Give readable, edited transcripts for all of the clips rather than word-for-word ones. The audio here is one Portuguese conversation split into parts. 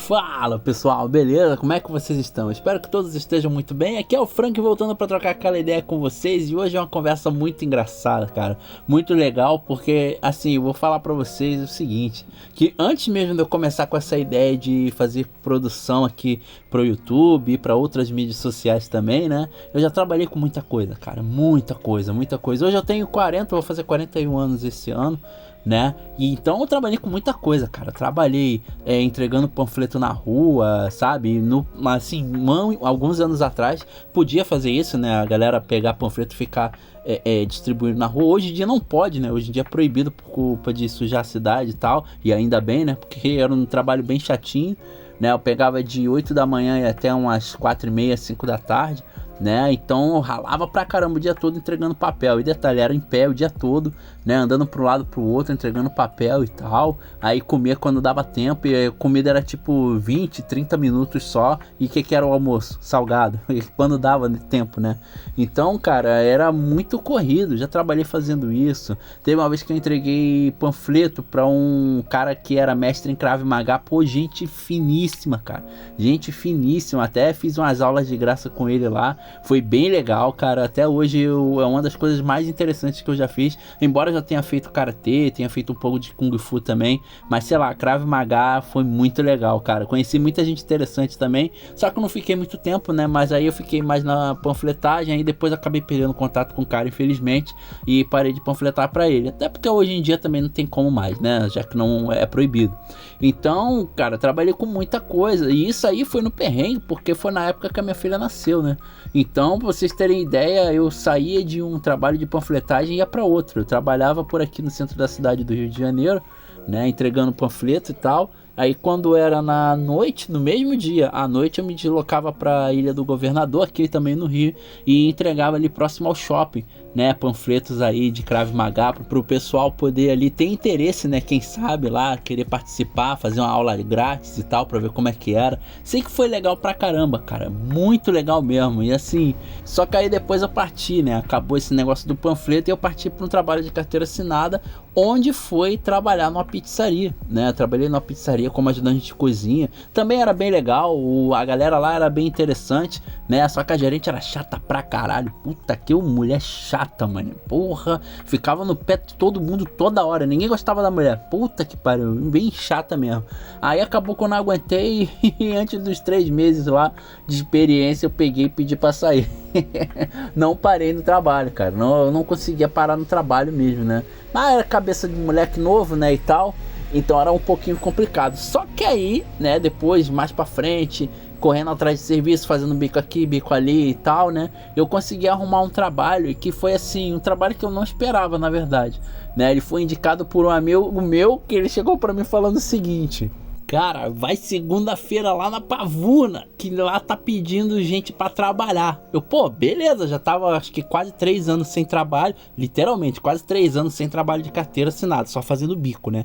Fala pessoal, beleza? Como é que vocês estão? Espero que todos estejam muito bem. Aqui é o Frank voltando para trocar aquela ideia com vocês. E hoje é uma conversa muito engraçada, cara. Muito legal, porque assim, eu vou falar para vocês o seguinte: que antes mesmo de eu começar com essa ideia de fazer produção aqui pro YouTube e para outras mídias sociais também, né? Eu já trabalhei com muita coisa, cara. Muita coisa. Hoje eu tenho 40, vou fazer 41 anos esse ano, né? E então eu trabalhei com muita coisa, cara. Trabalhei entregando panfleto na rua, sabe? Alguns anos atrás podia fazer isso, né? A galera pegar panfleto e ficar distribuindo na rua. Hoje em dia não pode, né? Hoje em dia é proibido por culpa de sujar a cidade e tal. E ainda bem, né? Porque era um trabalho bem chatinho, né? Eu pegava de 8 da manhã e até umas 4h30, 5 da tarde, né? Então eu ralava pra caramba o dia todo entregando papel. E detalhe, era em pé o dia todo, né? Andando pro lado pro outro, entregando papel e tal. Aí comia quando dava tempo. E a comida era tipo 20, 30 minutos só. E o que era o almoço? Salgado. E quando dava tempo, né? Então, cara, era muito corrido. Já trabalhei fazendo isso. Teve uma vez que eu entreguei panfleto pra um cara que era mestre em Krav Maga. Pô, gente finíssima, cara. Gente finíssima. Até fiz umas aulas de graça com ele lá. Foi bem legal, cara. Até hoje é uma das coisas mais interessantes que eu já fiz. Embora eu já tenha feito karatê, tenha feito um pouco de kung fu também, mas sei lá, Krav Maga foi muito legal, cara. Conheci muita gente interessante também. Só que eu não fiquei muito tempo, né? Mas aí eu fiquei mais na panfletagem. Aí depois acabei perdendo contato com o cara, infelizmente, e parei de panfletar pra ele. Até porque hoje em dia também não tem como mais, né? Já que não é proibido. Então, cara, trabalhei com muita coisa. E isso aí foi no perrengue, porque foi na época que a minha filha nasceu, né? Então, pra vocês terem ideia, eu saía de um trabalho de panfletagem e ia para outro. Eu trabalhava por aqui no centro da cidade do Rio de Janeiro, né, entregando panfleto e tal. Aí quando era na noite, no mesmo dia, à noite eu me deslocava para a Ilha do Governador, aqui também no Rio, e entregava ali próximo ao shopping, né, panfletos aí de Krav Maga para o pessoal poder ali ter interesse, né, quem sabe lá, querer participar, fazer uma aula grátis e tal, para ver como é que era. Sei que foi legal pra caramba, cara, muito legal mesmo. E assim, só que aí depois eu parti, né, acabou esse negócio do panfleto e eu parti para um trabalho de carteira assinada, onde foi trabalhar numa pizzaria, né? Eu trabalhei numa pizzaria como ajudante de cozinha, também era bem legal, a galera lá era bem interessante, né? Só que a gerente era chata pra caralho, puta que mulher chata, mano, porra, ficava no pé de todo mundo toda hora, ninguém gostava da mulher, puta que pariu, bem chata mesmo. Aí acabou que eu não aguentei e antes dos 3 meses lá de experiência eu peguei e pedi pra sair. Não parei no trabalho, cara, eu não conseguia parar no trabalho mesmo, né? Mas era cabeça de moleque novo, né, e tal, então era um pouquinho complicado. Só que aí, né, depois, mais pra frente, correndo atrás de serviço, fazendo bico aqui, bico ali e tal, né, eu consegui arrumar um trabalho que foi assim, um trabalho que eu não esperava, na verdade, né. Ele foi indicado por um amigo meu, que ele chegou pra mim falando o seguinte: cara, vai segunda-feira lá na Pavuna, que lá tá pedindo gente pra trabalhar. Eu, pô, beleza, já tava acho que quase 3 anos sem trabalho, literalmente, quase 3 anos sem trabalho de carteira assinada, só fazendo bico, né?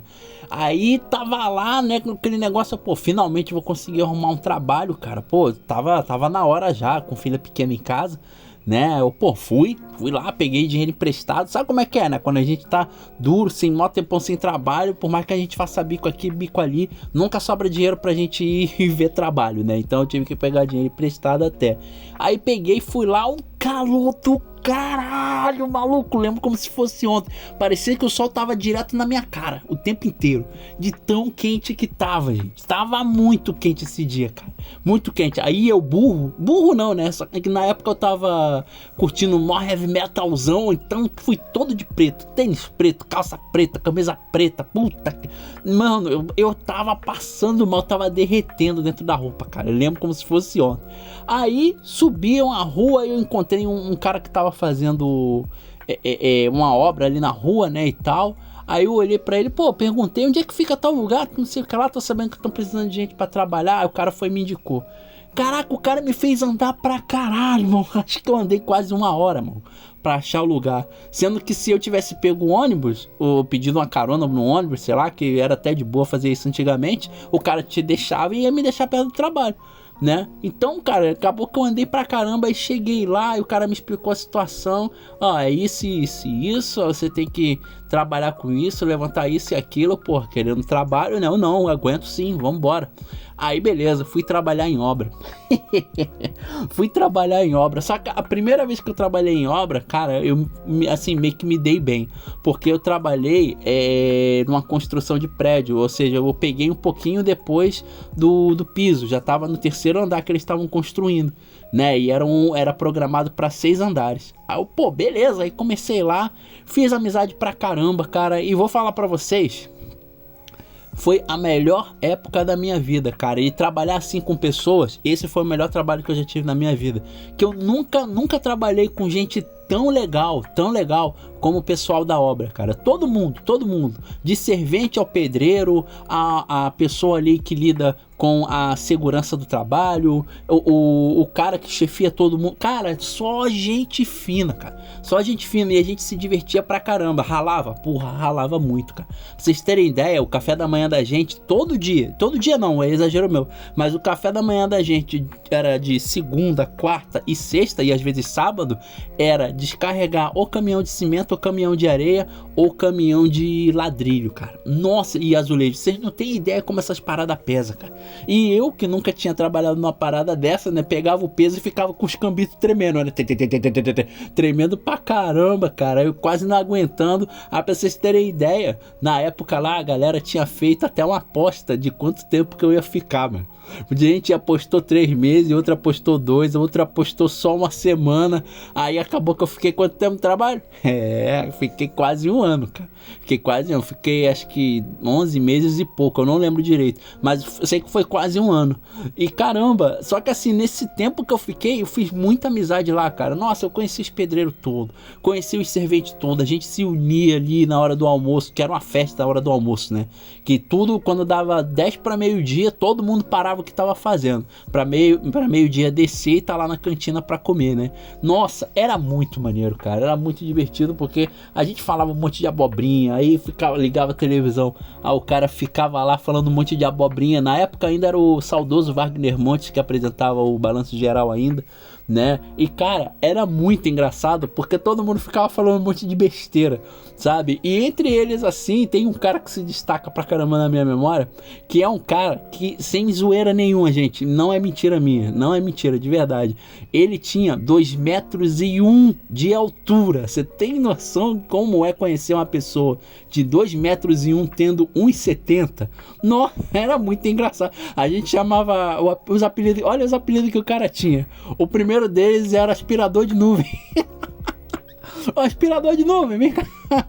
Aí tava lá, né, com aquele negócio, pô, finalmente vou conseguir arrumar um trabalho, cara. Pô, tava na hora já, com filha pequena em casa, né? Eu, pô, fui lá, peguei dinheiro emprestado. Sabe como é que é, né? Quando a gente tá duro, sem mó tempão sem trabalho, por mais que a gente faça bico aqui, bico ali, nunca sobra dinheiro pra gente ir e ver trabalho, né? Então eu tive que pegar dinheiro emprestado até. Aí peguei, fui lá, um calor do caralho, maluco, lembro como se fosse ontem. Parecia que o sol tava direto na minha cara o tempo inteiro, de tão quente que tava, gente. Tava muito quente esse dia, cara, muito quente. Aí eu burro não, né, só que na época eu tava curtindo mó heavy metalzão, então fui todo de preto, tênis preto, calça preta, camisa preta, puta, mano, eu tava passando mal, tava derretendo dentro da roupa, cara, eu lembro como se fosse ontem. Aí subiam a rua e eu encontrei um cara que tava fazendo uma obra ali na rua, né, e tal. Aí eu olhei pra ele, pô, perguntei onde é que fica tal lugar, não sei o que lá, tô sabendo que estão precisando de gente pra trabalhar. Aí o cara foi e me indicou. Caraca, o cara me fez andar pra caralho, mano. Acho que eu andei quase 1 hora, mano, pra achar o lugar. Sendo que se eu tivesse pego o ônibus, ou pedido uma carona no ônibus, sei lá, que era até de boa fazer isso antigamente, o cara te deixava e ia me deixar perto do trabalho, né? Então, cara, acabou que eu andei pra caramba e cheguei lá e o cara me explicou a situação. Ó, é isso, isso e isso, ó, você tem que trabalhar com isso, levantar isso e aquilo, pô, querendo trabalho, né? Eu não, eu aguento sim, vambora. Aí beleza, fui trabalhar em obra. Fui trabalhar em obra. Só que a primeira vez que eu trabalhei em obra, cara, eu assim, meio que me dei bem. Porque eu trabalhei numa construção de prédio. Ou seja, eu peguei um pouquinho depois do piso. Já tava no terceiro andar que eles estavam construindo, né? E era programado para 6 andares. Aí eu, pô, beleza. Aí comecei lá, fiz amizade pra caramba, cara. E vou falar pra vocês, foi a melhor época da minha vida, cara. E trabalhar assim com pessoas, esse foi o melhor trabalho que eu já tive na minha vida. Que eu nunca trabalhei com gente tão legal como o pessoal da obra, cara. Todo mundo, de servente ao pedreiro, a pessoa ali que lida com a segurança do trabalho, o cara que chefia todo mundo, cara, só gente fina, cara, só gente fina. E a gente se divertia pra caramba, ralava muito, cara. Pra vocês terem ideia, o café da manhã da gente, todo dia não, é exagero meu, mas o café da manhã da gente era de segunda, quarta e sexta, e às vezes sábado, era descarregar o caminhão de cimento, o caminhão de areia ou caminhão de ladrilho, cara. Nossa, e azulejo, vocês não têm ideia como essas paradas pesam, cara. E eu, que nunca tinha trabalhado numa parada dessa, né, pegava o peso e ficava com os cambitos tremendo, né? Tremendo pra caramba, cara. Eu quase não aguentando. Pra vocês terem ideia, na época lá, a galera tinha feito até uma aposta de quanto tempo que eu ia ficar, mano. A gente apostou 3 meses, outra apostou 2, outra apostou só uma semana. Aí acabou que eu fiquei quanto tempo no trabalho? Fiquei quase um ano, cara. Fiquei acho que 11 meses e pouco, eu não lembro direito, mas eu sei que foi quase um ano. E caramba, só que assim, nesse tempo que eu fiquei, eu fiz muita amizade lá, cara. Nossa, eu conheci os pedreiros todos, conheci os serventes todos. A gente se unia ali na hora do almoço, que era uma festa na hora do almoço, né? Que tudo, quando dava 10 para meio-dia, todo mundo parava o que tava fazendo para meio-dia descer e tá lá na cantina para comer, né? Nossa, era muito maneiro, cara. Era muito divertido porque a gente falava um monte de abobrinha, aí ligava a televisão, aí o cara ficava lá falando um monte de abobrinha. Na época ainda era o saudoso Wagner Montes que apresentava o Balanço Geral ainda, né? E cara, era muito engraçado porque todo mundo ficava falando um monte de besteira, sabe? E entre eles, assim, tem um cara que se destaca pra caramba na minha memória, que é um cara que, sem zoeira nenhuma, gente, não é mentira minha, não é mentira, de verdade, ele tinha 2,1 metros de altura. Você tem noção como é conhecer uma pessoa de 2,1 metros tendo 1,70? Nossa, era muito engraçado. A gente chamava os apelidos, olha os apelidos que o cara tinha. O primeiro deles era aspirador de nuvem. O aspirador de nuvem,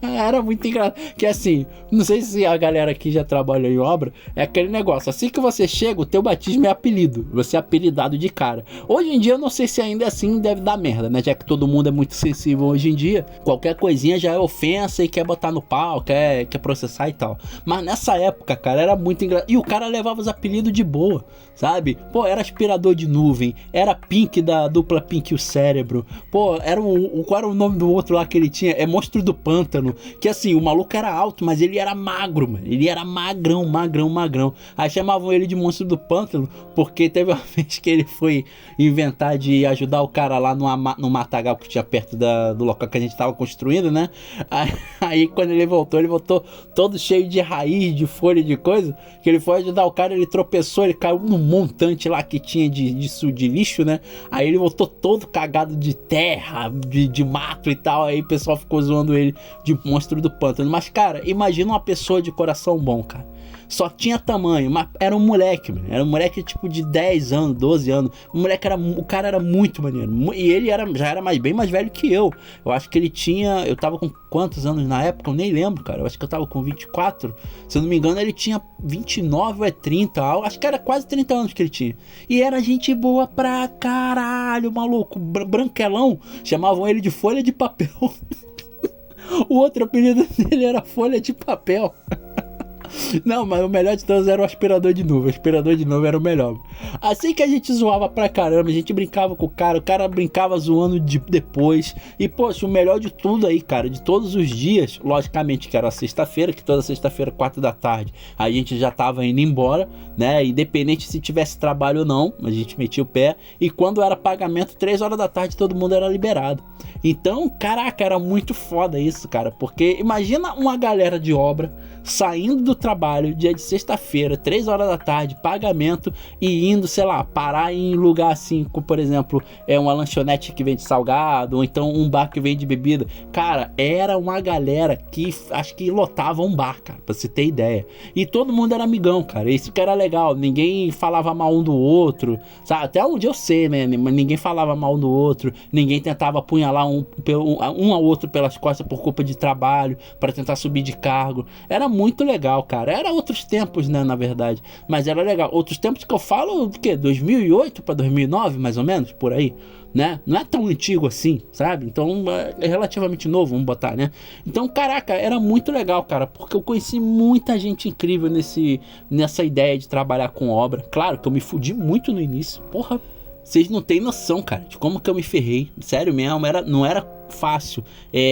era muito engraçado. Que assim, não sei se a galera aqui já trabalhou em obra, é aquele negócio, assim que você chega, o teu batismo é apelido, você é apelidado de cara. Hoje em dia eu não sei se ainda assim deve dar merda, né? Já que todo mundo é muito sensível hoje em dia, qualquer coisinha já é ofensa e quer botar no pau, quer processar e tal. Mas nessa época, cara, era muito engraçado. E o cara levava os apelidos de boa, sabe? Pô, era aspirador de nuvem, era Pink da dupla Pink e o Cérebro. Pô, qual era o nome do outro lá que ele tinha? É Monstro do Pântano. Que assim, o maluco era alto, mas ele era magro, mano. Ele era magrão. Aí chamavam ele de Monstro do Pântano porque teve uma vez que ele foi inventar de ajudar o cara lá no matagal que tinha perto do local que a gente tava construindo, né? Aí quando ele voltou todo cheio de raiz, de folha, de coisa, que ele foi ajudar o cara, ele tropeçou, ele caiu num montante lá que tinha de lixo, né? Aí ele voltou todo cagado de terra, de mato e tal. Aí o pessoal ficou zoando ele de Monstro do Pântano. Mas, cara, imagina uma pessoa de coração bom, cara. Só tinha tamanho, mas era um moleque, mano. Era um moleque tipo de 10 anos, 12 anos. O cara era muito maneiro. E ele já era bem mais velho que eu. Eu acho que ele tinha... Eu tava com quantos anos na época? Eu nem lembro, cara. Eu acho que eu tava com 24. Se eu não me engano, ele tinha 29 ou 30. Acho que era quase 30 anos que ele tinha. E era gente boa pra caralho, maluco. Branquelão. Chamavam ele de Folha de Papel. O outro apelido dele era Folha de Papel. Não, mas o melhor de todos era o aspirador de nuvem. O aspirador de nuvem era o melhor. Assim que a gente zoava pra caramba, a gente brincava com o cara brincava zoando depois. E, poxa, o melhor de tudo aí, cara, de todos os dias, logicamente que era sexta-feira, que toda sexta-feira, 4 da tarde, a gente já tava indo embora, né? Independente se tivesse trabalho ou não, a gente metia o pé. E quando era pagamento, 3 horas da tarde, todo mundo era liberado. Então, caraca, era muito foda isso, cara. Porque imagina uma galera de obra saindo do trabalho, dia de sexta-feira, 3 horas da tarde, pagamento, e indo, sei lá, parar em lugar assim, como, por exemplo, uma lanchonete que vende salgado, ou então um bar que vende bebida. Cara, era uma galera que acho que lotava um bar, cara, pra você ter ideia. E todo mundo era amigão, cara, isso que era legal, ninguém falava mal um do outro, sabe? Até onde eu sei, né, ninguém falava mal do outro, ninguém tentava apunhalar um ao outro pelas costas por culpa de trabalho, para tentar subir de cargo. Era muito legal, cara. Era outros tempos, né, na verdade, mas era legal. Outros tempos que eu falo, do que? 2008 para 2009, mais ou menos, por aí, né? Não é tão antigo assim, sabe? Então é relativamente novo, vamos botar, né? Então, caraca, era muito legal, cara, porque eu conheci muita gente incrível nessa ideia de trabalhar com obra. Claro que eu me fudi muito no início, porra. Vocês não têm noção, cara, de como que eu me ferrei. Sério mesmo, não era fácil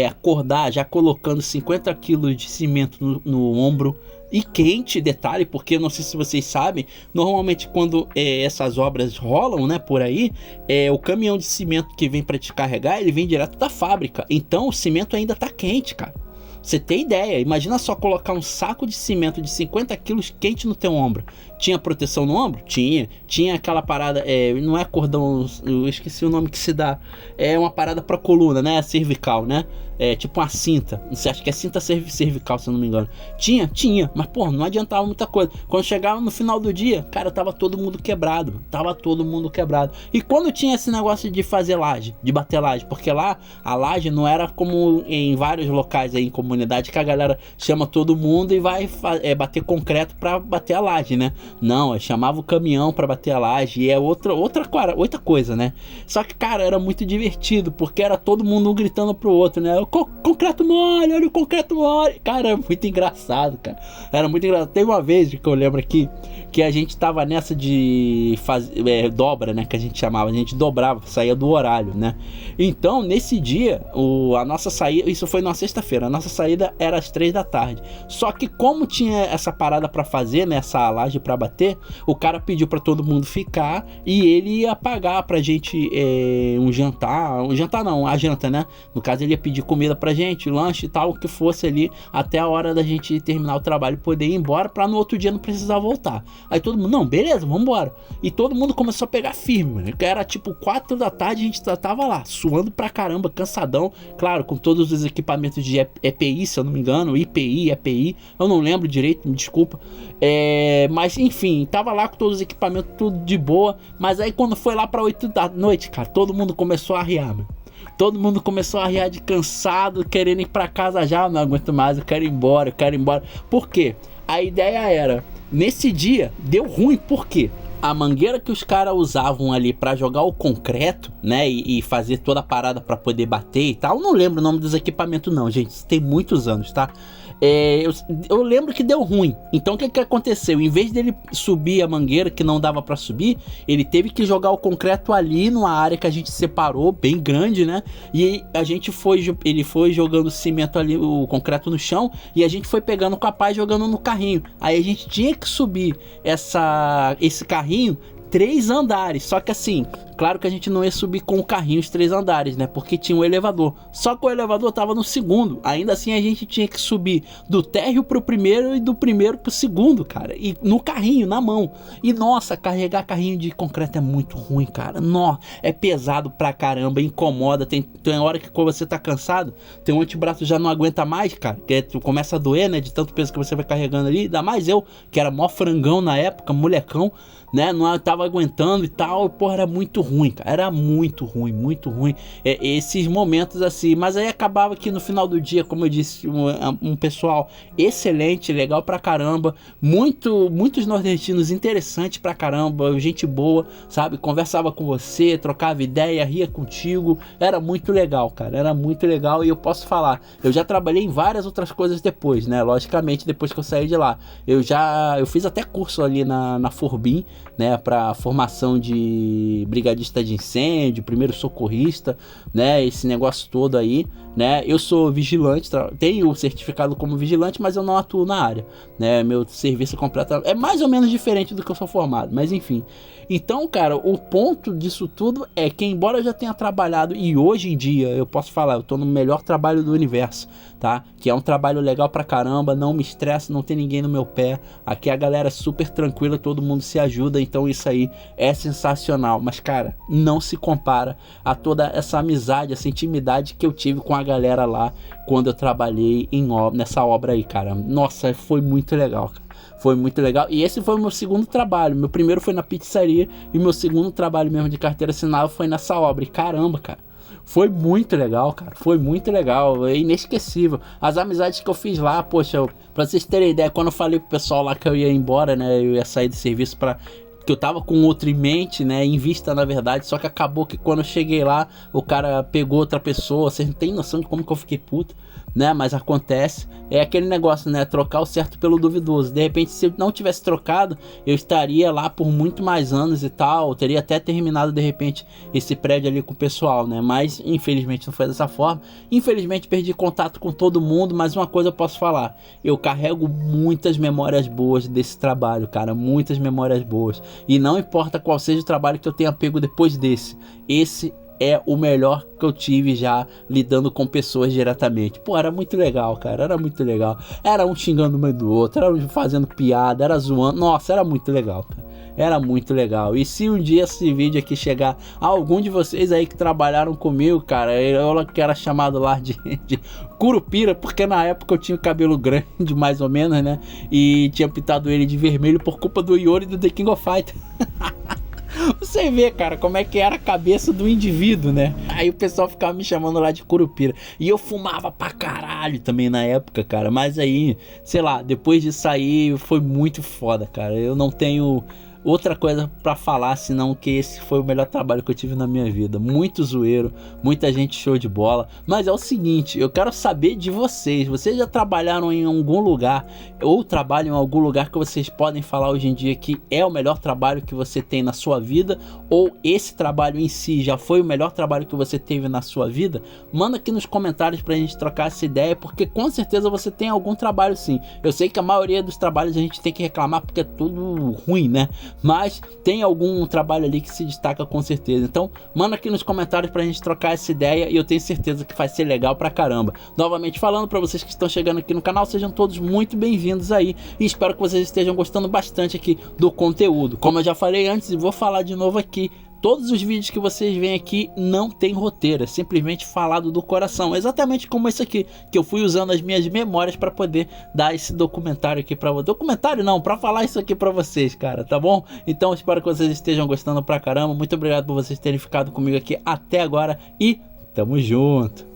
acordar já colocando 50 quilos de cimento no ombro. E quente, detalhe, porque eu não sei se vocês sabem, normalmente quando essas obras rolam, né, por aí, o caminhão de cimento que vem para te carregar, ele vem direto da fábrica. Então o cimento ainda tá quente, cara. Você tem ideia, imagina só colocar um saco de cimento de 50 quilos quente no teu ombro. Tinha proteção no ombro? Tinha aquela parada, não é cordão, eu esqueci o nome que se dá, é uma parada pra coluna, né, cervical, né, tipo uma cinta, você acha que é cinta cervical, se eu não me engano. Tinha, mas porra, não adiantava muita coisa. Quando chegava no final do dia, cara, tava todo mundo quebrado, e quando tinha esse negócio de fazer laje, de bater laje, porque lá, a laje não era como em vários locais aí em comunidade, que a galera chama todo mundo e vai bater concreto pra bater a laje, né. Não, eu chamava o caminhão pra bater a laje, e é outra coisa, né? Só que, cara, era muito divertido, porque era todo mundo um gritando pro outro, né? Concreto mole, olha o concreto mole. Cara, era muito engraçado, cara. Era muito engraçado. Tem uma vez que eu lembro aqui, que a gente tava nessa de fazer dobra, né? Que a gente chamava, a gente dobrava, saía do horário, né? Então, nesse dia, a nossa saída, isso foi na sexta-feira, a nossa saída era às 3 da tarde. Só que como tinha essa parada pra fazer, né? Essa laje pra bater, o cara pediu pra todo mundo ficar e ele ia pagar pra gente um jantar não, a janta, né? No caso, ele ia pedir comida pra gente, lanche e tal, o que fosse ali, até a hora da gente terminar o trabalho e poder ir embora, pra no outro dia não precisar voltar. Aí todo mundo, não, beleza, vambora. E todo mundo começou a pegar firme, mano. Era tipo 4 da tarde, a gente tava lá, suando pra caramba, cansadão, claro, com todos os equipamentos de EPI, se eu não me engano, IPI, EPI, eu não lembro direito, me desculpa. Mas enfim, tava lá com todos os equipamentos, tudo de boa. Mas aí quando foi lá pra 8 da noite, cara, todo mundo começou a arriar, mano. Todo mundo começou a arriar de cansado, querendo ir pra casa já. Não aguento mais, eu quero ir embora. Por quê? A ideia era, nesse dia, deu ruim, por quê? A mangueira que os caras usavam ali pra jogar o concreto, né, e fazer toda a parada pra poder bater e tal, eu não lembro o nome dos equipamentos não, gente, isso tem muitos anos, tá? Eu lembro que deu ruim. Então o que aconteceu? Em vez dele subir a mangueira, que não dava pra subir, ele teve que jogar o concreto ali numa área que a gente separou, bem grande, né? E ele foi jogando cimento ali, o concreto no chão, e a gente foi pegando com a pá e jogando no carrinho. Aí a gente tinha que subir esse carrinho 3 andares, só que assim, claro que a gente não ia subir com o carrinho os 3 andares, né, porque tinha um elevador, só que o elevador tava no segundo, ainda assim a gente tinha que subir do térreo pro primeiro e do primeiro pro segundo, cara, e no carrinho, na mão, e nossa, carregar carrinho de concreto é muito ruim, cara, é pesado pra caramba, incomoda, tem hora que quando você tá cansado, tem um antebraço já não aguenta mais, cara, que tu começa a doer, né, de tanto peso que você vai carregando ali, ainda mais eu, que era mó frangão na época, molecão, né, não tava aguentando e tal, porra, era muito ruim, cara, era muito ruim, esses momentos assim, mas aí acabava que no final do dia, como eu disse, um pessoal excelente, legal pra caramba, muitos nordestinos interessantes pra caramba, gente boa, sabe, conversava com você, trocava ideia, ria contigo, era muito legal, cara, era muito legal. E eu posso falar, eu já trabalhei em várias outras coisas depois, né, logicamente, depois que eu saí de lá, eu fiz até curso ali na Forbin, né, pra a formação de brigadista de incêndio, primeiro socorrista, né? Esse negócio todo aí, né? Eu sou vigilante, tenho o certificado como vigilante, mas eu não atuo na área, né? Meu serviço completo é mais ou menos diferente do que eu sou formado, mas enfim. Então, cara, o ponto disso tudo é que, embora eu já tenha trabalhado, e hoje em dia eu posso falar, eu tô no melhor trabalho do universo, tá? Que é um trabalho legal pra caramba, não me estressa, não tem ninguém no meu pé, aqui a galera é super tranquila, todo mundo se ajuda, então isso aí é sensacional. Mas, cara, não se compara a toda essa amizade, essa intimidade que eu tive com a galera lá quando eu trabalhei nessa obra aí, cara. Nossa, foi muito legal, cara. Foi muito legal. E esse foi o meu segundo trabalho. Meu primeiro foi na pizzaria e meu segundo trabalho mesmo de carteira assinada foi nessa obra. E caramba, cara, foi muito legal, cara. Foi muito legal. É inesquecível. As amizades que eu fiz lá, poxa, pra vocês terem ideia, quando eu falei pro pessoal lá que eu ia embora, né, eu ia sair do serviço que eu tava com outro em mente, né, em vista na verdade, só que acabou que quando eu cheguei lá, o cara pegou outra pessoa, vocês não tem noção de como que eu fiquei puto, né, mas acontece, é aquele negócio, né, trocar o certo pelo duvidoso. De repente, se eu não tivesse trocado, eu estaria lá por muito mais anos e tal, teria até terminado de repente esse prédio ali com o pessoal, né, mas infelizmente não foi dessa forma. Infelizmente perdi contato com todo mundo, mas uma coisa eu posso falar, eu carrego muitas memórias boas desse trabalho, cara, muitas memórias boas. E não importa qual seja o trabalho que eu tenha pego depois desse, esse é o melhor que eu tive já lidando com pessoas diretamente. Pô, era muito legal, cara, era muito legal. Era um xingando o meio do outro, era um fazendo piada, era zoando. Nossa, era muito legal, cara. Era muito legal. E se um dia esse vídeo aqui chegar a algum de vocês aí que trabalharam comigo, cara, eu que era chamado lá de Curupira, porque na época eu tinha o cabelo grande, mais ou menos, né? E tinha pintado ele de vermelho por culpa do Yori do The King of Fighters. Você vê, cara, como é que era a cabeça do indivíduo, né? Aí o pessoal ficava me chamando lá de Curupira. E eu fumava pra caralho também na época, cara. Mas aí, sei lá, depois de sair foi muito foda, cara. Eu não tenho outra coisa pra falar senão que esse foi o melhor trabalho que eu tive na minha vida. Muito zoeiro, muita gente show de bola. Mas é o seguinte, eu quero saber de vocês. Vocês já trabalharam em algum lugar ou trabalham em algum lugar que vocês podem falar hoje em dia que é o melhor trabalho que você tem na sua vida? Ou esse trabalho em si já foi o melhor trabalho que você teve na sua vida? Manda aqui nos comentários pra gente trocar essa ideia, porque com certeza você tem algum trabalho sim. Eu sei que a maioria dos trabalhos a gente tem que reclamar porque é tudo ruim, né? Mas tem algum trabalho ali que se destaca com certeza. Então manda aqui nos comentários pra gente trocar essa ideia e eu tenho certeza que vai ser legal pra caramba. Novamente falando pra vocês que estão chegando aqui no canal, sejam todos muito bem-vindos aí e espero que vocês estejam gostando bastante aqui do conteúdo. Como eu já falei antes e vou falar de novo aqui, todos os vídeos que vocês veem aqui não tem roteiro, é simplesmente falado do coração, exatamente como esse aqui, que eu fui usando as minhas memórias para poder dar esse documentário aqui para vocês. Documentário não, para falar isso aqui para vocês, cara, tá bom? Então espero que vocês estejam gostando pra caramba, muito obrigado por vocês terem ficado comigo aqui até agora e tamo junto!